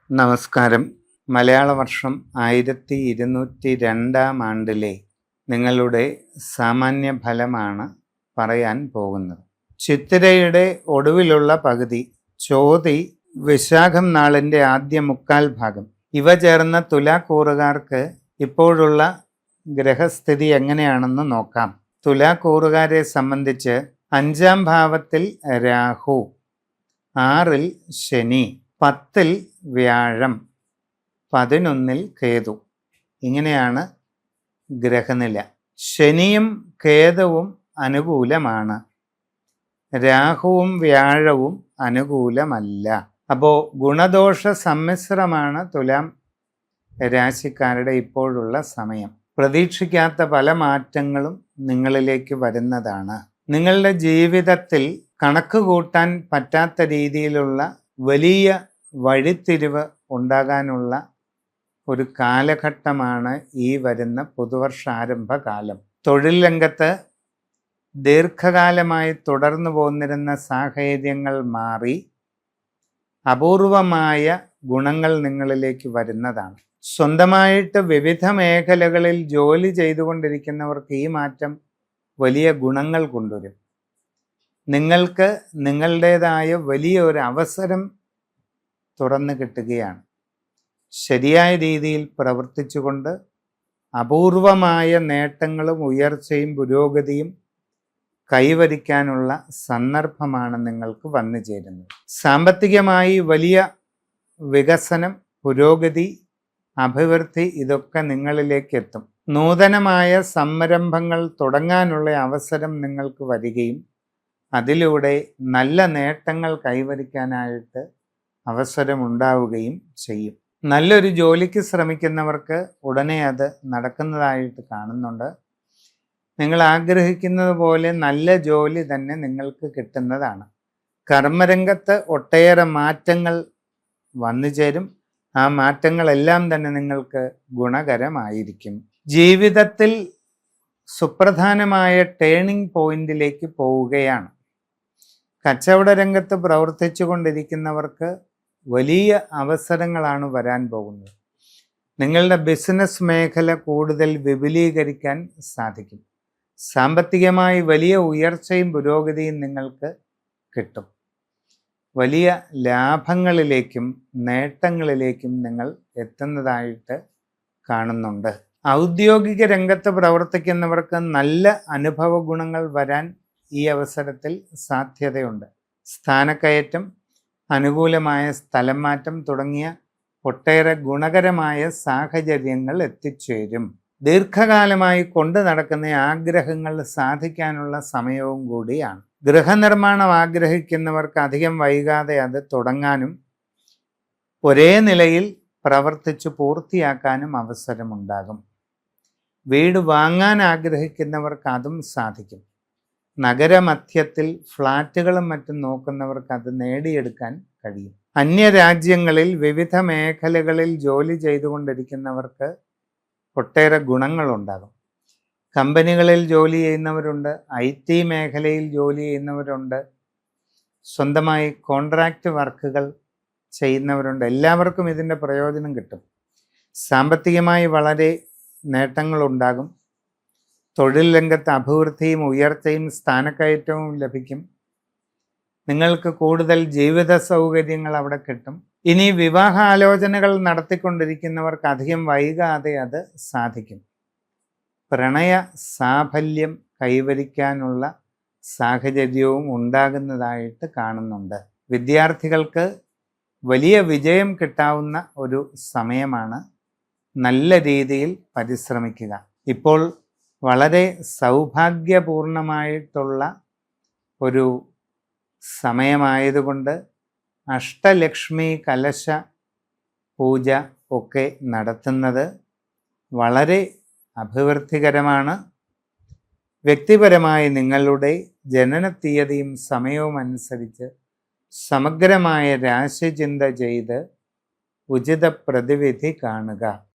നമസ്കാരം. മലയാള വർഷം 1202 നിങ്ങളുടെ സാമാന്യ ഫലമാണ് പറയാൻ പോകുന്നത്. ചിത്തിരയുടെ ഒടുവിലുള്ള പകുതി, ചോതി, വിശാഖം നാളിൻ്റെ ആദ്യ മുക്കാൽ ഭാഗം ഇവ ചേർന്ന തുലാക്കൂറുകാർക്ക് ഇപ്പോഴുള്ള ഗ്രഹസ്ഥിതി എങ്ങനെയാണെന്ന് നോക്കാം. തുലാക്കൂറുകാരെ സംബന്ധിച്ച് 5-ാം ഭാവത്തിൽ രാഹു, 6-ൽ ശനി, 10-ൽ വ്യാഴം, 11-ൽ കേതു. ഇങ്ങനെയാണ് ഗ്രഹനില. ശനിയും കേതുവും അനുകൂലമാണ്, രാഹുവും വ്യാഴവും അനുകൂലമല്ല. അപ്പോൾ ഗുണദോഷ സമ്മിശ്രമാണ് തുലാം രാശിക്കാരുടെ ഇപ്പോഴുള്ള സമയം. പ്രതീക്ഷിക്കാത്ത പല മാറ്റങ്ങളും നിങ്ങളിലേക്ക് വരുന്നതാണ്. നിങ്ങളുടെ ജീവിതത്തിൽ കണക്ക് കൂട്ടാൻ പറ്റാത്ത രീതിയിലുള്ള വലിയ വഴിത്തിരിവ് ഉണ്ടാകാനുള്ള ഒരു കാലഘട്ടമാണ് ഈ വരുന്ന പുതുവർഷാരംഭകാലം. തൊഴിൽ രംഗത്ത് ദീർഘകാലമായി തുടർന്നു പോന്നിരുന്ന സാഹചര്യങ്ങൾ മാറി അപൂർവമായ ഗുണങ്ങൾ നിങ്ങളിലേക്ക് വരുന്നതാണ്. സ്വന്തമായിട്ട് വിവിധ മേഖലകളിൽ ജോലി ചെയ്തുകൊണ്ടിരിക്കുന്നവർക്ക് ഈ മാറ്റം വലിയ ഗുണങ്ങൾ കൊണ്ടുവരും. നിങ്ങൾക്ക് നിങ്ങളുടേതായ വലിയ ഒരു അവസരം തുറന്നു കിട്ടുകയാണ്. ശരിയായ രീതിയിൽ പ്രവർത്തിച്ചുകൊണ്ട് അപൂർവമായ നേട്ടങ്ങളും ഉയർച്ചയും പുരോഗതിയും കൈവരിക്കാനുള്ള സന്ദർഭമാണ് നിങ്ങൾക്ക് വന്നു ചേരുന്നത്. സാമ്പത്തികമായി വലിയ വികസനം, പുരോഗതി, അഭിവൃദ്ധി ഇതൊക്കെ നിങ്ങളിലേക്ക് എത്തും. നൂതനമായ സംരംഭങ്ങൾ തുടങ്ങാനുള്ള അവസരം നിങ്ങൾക്ക് വരികയും അതിലൂടെ നല്ല നേട്ടങ്ങൾ കൈവരിക്കാനായിട്ട് അവസരമുണ്ടാവുകയും ചെയ്യും. നല്ലൊരു ജോലിക്ക് ശ്രമിക്കുന്നവർക്ക് ഉടനെ അത് നടക്കുന്നതായിട്ട് കാണുന്നുണ്ട്. നിങ്ങൾ ആഗ്രഹിക്കുന്നത് പോലെ നല്ല ജോലി തന്നെ നിങ്ങൾക്ക് കിട്ടുന്നതാണ്. കർമ്മരംഗത്ത് ഒട്ടേറെ മാറ്റങ്ങൾ വന്നു ചേരും. ആ മാറ്റങ്ങളെല്ലാം തന്നെ നിങ്ങൾക്ക് ഗുണകരമായിരിക്കും. ജീവിതത്തിൽ സുപ്രധാനമായ ടേണിംഗ് പോയിന്റിലേക്ക് പോവുകയാണ്. കച്ചവട രംഗത്ത് പ്രവർത്തിച്ചു കൊണ്ടിരിക്കുന്നവർക്ക് വലിയ അവസരങ്ങളാണ് വരാൻ പോകുന്നത്. നിങ്ങളുടെ ബിസിനസ് മേഖല കൂടുതൽ വിപുലീകരിക്കാൻ സാധിക്കും. സാമ്പത്തികമായി വലിയ ഉയർച്ചയും പുരോഗതിയും നിങ്ങൾക്ക് കിട്ടും. വലിയ ലാഭങ്ങളിലേക്കും നേട്ടങ്ങളിലേക്കും നിങ്ങൾ എത്തുന്നതായിട്ട് കാണുന്നുണ്ട്. ഔദ്യോഗിക രംഗത്ത് പ്രവർത്തിക്കുന്നവർക്ക് നല്ല അനുഭവ ഗുണങ്ങൾ വരാൻ ഈ അവസരത്തിൽ സാധ്യതയുണ്ട്. സ്ഥാനക്കയറ്റം, അനുകൂലമായ സ്ഥലം മാറ്റം തുടങ്ങിയ ഒട്ടേറെ ഗുണകരമായ സാഹചര്യങ്ങൾ എത്തിച്ചേരും. ദീർഘകാലമായി കൊണ്ടു നടക്കുന്ന ആഗ്രഹങ്ങൾ സാധിക്കാനുള്ള സമയവും കൂടിയാണ്. ഗൃഹനിർമ്മാണം ആഗ്രഹിക്കുന്നവർക്ക് അധികം വൈകാതെ അത് തുടങ്ങാനും ഒരേ നിലയിൽ പ്രവർത്തിച്ചു പൂർത്തിയാക്കാനും അവസരമുണ്ടാകും. വീട് വാങ്ങാൻ ആഗ്രഹിക്കുന്നവർക്ക് അതും സാധിക്കും. നഗരമധ്യത്തിൽ ഫ്ലാറ്റുകളും മറ്റും നോക്കുന്നവർക്ക് അത് നേടിയെടുക്കാൻ കഴിയും. അന്യരാജ്യങ്ങളിൽ വിവിധ മേഖലകളിൽ ജോലി ചെയ്തുകൊണ്ടിരിക്കുന്നവർക്ക് ഒട്ടേറെ ഗുണങ്ങളുണ്ടാകും. കമ്പനികളിൽ ജോലി ചെയ്യുന്നവരുണ്ട്, IT മേഖലയിൽ ജോലി ചെയ്യുന്നവരുണ്ട്, സ്വന്തമായി കോൺട്രാക്റ്റ് വർക്കുകൾ ചെയ്യുന്നവരുണ്ട്. എല്ലാവർക്കും ഇതിൻ്റെ പ്രയോജനം കിട്ടും. സാമ്പത്തികമായി വളരെ നേട്ടങ്ങളുണ്ടാകും. തൊഴിൽ രംഗത്ത് അഭിവൃദ്ധിയും ഉയർച്ചയും സ്ഥാനക്കയറ്റവും ലഭിക്കും. നിങ്ങൾക്ക് കൂടുതൽ ജീവിത സൗകര്യങ്ങൾ അവിടെ കിട്ടും. ഇനി വിവാഹാലോചനകൾ നടത്തിക്കൊണ്ടിരിക്കുന്നവർക്ക് അധികം വൈകാതെ അത് സാധിക്കും. പ്രണയ സാഫല്യം കൈവരിക്കാനുള്ള സാഹചര്യവും ഉണ്ടാകുന്നതായിട്ട് കാണുന്നുണ്ട്. വിദ്യാർത്ഥികൾക്ക് വലിയ വിജയം കിട്ടാവുന്ന ഒരു സമയമാണ്. നല്ല രീതിയിൽ പരിശ്രമിക്കുക. ഇപ്പോൾ വളരെ സൗഭാഗ്യപൂർണമായിട്ടുള്ള ഒരു സമയമായതുകൊണ്ട് അഷ്ടലക്ഷ്മി കലശ പൂജ ഒക്കെ നടത്തുന്നത് വളരെ അഭിവൃദ്ധികരമാണ്. വ്യക്തിപരമായി നിങ്ങളുടെ ജനനത്തീയതിയും സമയവും അനുസരിച്ച് സമഗ്രമായ രാശിചിന്ത ചെയ്ത് ഉചിത പ്രതിവിധി കാണുക.